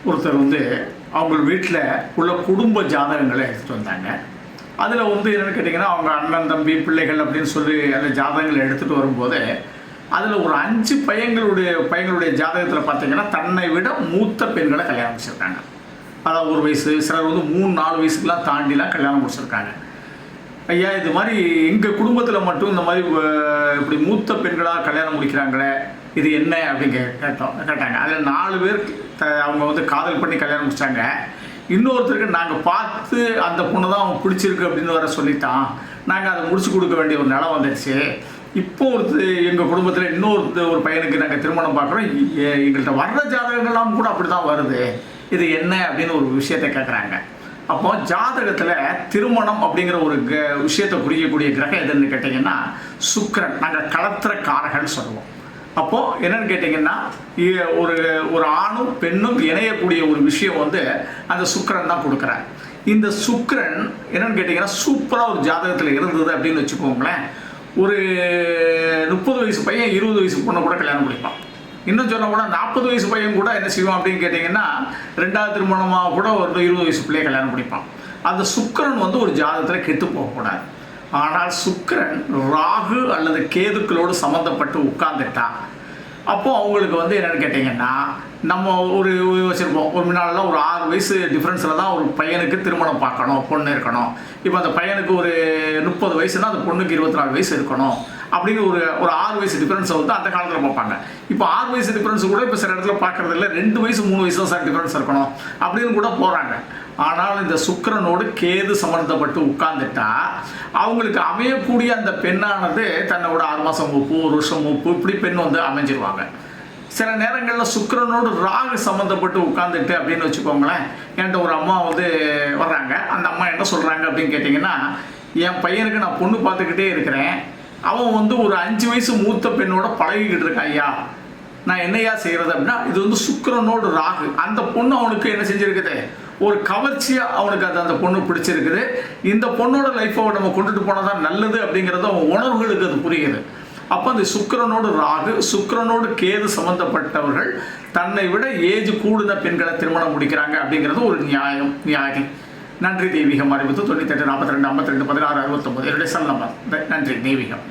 ஒருத்தர் வந்து அவங்க வீட்டில் உள்ள குடும்ப ஜாதகங்களை எடுத்துகிட்டு வந்தாங்க. அதில் வந்து என்னென்னு கேட்டிங்கன்னா, அவங்க அண்ணன் தம்பி பிள்ளைகள் அப்படின்னு சொல்லி அந்த ஜாதகங்களை எடுத்துகிட்டு வரும்போது அதில் ஒரு 5 பையங்களுடைய ஜாதகத்தில் பார்த்தீங்கன்னா தன்னை விட மூத்த பெண்களை கல்யாணம் முடிச்சிருக்காங்க. அதாவது ஒரு வயசு, சிலர் வந்து 3-4 வயசுக்கெலாம் தாண்டிலாம் கல்யாணம் முடிச்சிருக்காங்க. ஐயா, இது மாதிரி எங்கள் குடும்பத்தில் மட்டும் இந்த மாதிரி இப்படி மூத்த பெண்களாக கல்யாணம் முடிக்கிறாங்களே, இது என்ன அப்படின்னு கேட்டாங்க. அதில் 4 பேர் அவங்க வந்து காதல் பண்ணி கல்யாணம் முடிச்சாங்க. இன்னொருத்தருக்கு நாங்கள் பார்த்து அந்த பொண்ணு தான் அவங்க பிடிச்சிருக்கு அப்படின்னு வர சொல்லித்தான் நாங்கள் அதை முடிச்சு கொடுக்க வேண்டிய ஒரு நிலம் வந்துடுச்சு. இப்போ எங்கள் குடும்பத்தில் ஒரு பையனுக்கு நாங்கள் திருமணம் பார்க்குறோம், எங்கள்கிட்ட வர்ற ஜாதகங்கள்லாம் கூட அப்படி தான் வருது, இது என்ன அப்படின்னு ஒரு விஷயத்தை கேட்குறாங்க. அப்போ ஜாதகத்தில் திருமணம் அப்படிங்கிற ஒரு விஷயத்தை குறிக்கக்கூடிய கிரகம் எதுன்னு கேட்டிங்கன்னா சுக்கிரன். நாங்கள் களத்திர காரகன்னு சொல்லுவோம். அப்போது என்னென்னு கேட்டிங்கன்னா, ஒரு ஆணும் பெண்ணும் இணையக்கூடிய ஒரு விஷயம் வந்து அந்த சுக்கிரன் தான் கொடுக்குறார். இந்த சுக்கிரன் என்னென்னு கேட்டிங்கன்னா சூப்பராக ஒரு ஜாதகத்தில் இருந்தது அப்படின்னு வச்சுக்கோங்களேன். ஒரு 30 வயசு பையன் 20 வயசு பொண்ணை கூட கல்யாணம் முடிப்பான். இன்னும் சொன்ன கூட 40 வயசு பையன் கூட என்ன செய்வான் அப்படின்னு கேட்டிங்கன்னா, 2வது திருமணமாக கூட ஒரு 20 வயசு பிள்ளையை கல்யாணம் முடிப்பான். அந்த சுக்கிரன் வந்து ஒரு ஜாதகத்தில் கெட்டு போகக்கூடாது. ஆனால் சுக்கிரன் ராகு அல்லது கேதுக்களோடு சம்மந்தப்பட்டு உட்கார்ந்துட்டா அப்போது அவங்களுக்கு வந்து என்னென்னு கேட்டிங்கன்னா, நம்ம ஒரு வச்சுருப்போம், ஒரு முன்னாலெல்லாம் ஒரு 6 வயசு டிஃப்ரென்ஸில் தான் ஒரு பையனுக்கு திருமணம் பார்க்கணும், பொண்ணு இருக்கணும். இப்போ அந்த பையனுக்கு ஒரு 30 வயசுனா அந்த பொண்ணுக்கு 24 வயசு இருக்கணும் அப்படின்னு ஒரு 6 வயசு டிஃப்ரென்ஸை வந்து அந்த காலத்தில் பார்ப்பாங்க. இப்போ 6 வயசு டிஃப்ரென்ஸ் கூட இப்போ சில இடத்துல பார்க்குறது இல்லை, 2 வயசு 3 வயசு தான் சார் டிஃப்ரென்ஸ் இருக்கணும் அப்படின்னு கூட போகிறாங்க. ஆனால் இந்த சுக்கிரனோடு கேது சம்மந்தப்பட்டு உட்கார்ந்துட்டா அவங்களுக்கு அமையக்கூடிய அந்த பெண்ணானது தன்னோட 6 மாதம் மூப்பு, 1 வருஷம் மூப்பு, இப்படி பெண் வந்து அமைஞ்சிருவாங்க. சில நேரங்களில் சுக்கிரனோடு ராகு சம்மந்தப்பட்டு உட்காந்துட்டு அப்படின்னு வச்சுக்கோங்களேன். என்கிட்ட ஒரு அம்மா வந்து வர்றாங்க. அந்த அம்மா என்ன சொல்கிறாங்க அப்படின்னு கேட்டிங்கன்னா, என் பையனுக்கு நான் பொண்ணு பார்த்துக்கிட்டே இருக்கிறேன், அவன் வந்து ஒரு 5 வயசு மூத்த பெண்ணோட பழகிக்கிட்டு இருக்கான் ஐயா, நான் என்னையா செய்கிறது அப்படின்னா, இது வந்து சுக்கிரனோடு ராகு. அந்த பொண்ணு அவனுக்கு என்ன செஞ்சுருக்குது, ஒரு கவர்ச்சியாக அவனுக்கு அந்த பொண்ணு பிடிச்சிருக்குது. இந்த பொண்ணோட லைஃப்பை நம்ம கொண்டுட்டு போனால் தான் நல்லது அப்படிங்கிறது அவன் உணர்வுகளுக்கு அது புரியுது. அப்போ அந்த சுக்கிரனோடு ராகு, சுக்கிரனோடு கேது சம்மந்தப்பட்டவர்கள் தன்னை விட ஏஜ் கூடுத பெண்களை திருமணம் முடிக்கிறாங்க அப்படிங்கிறது ஒரு நியாயம். நன்றி தெய்வீகம். அறிவித்து 98 42 52 16 69 என்னுடைய செல் நம்பர். நன்றி தெய்வீகம்.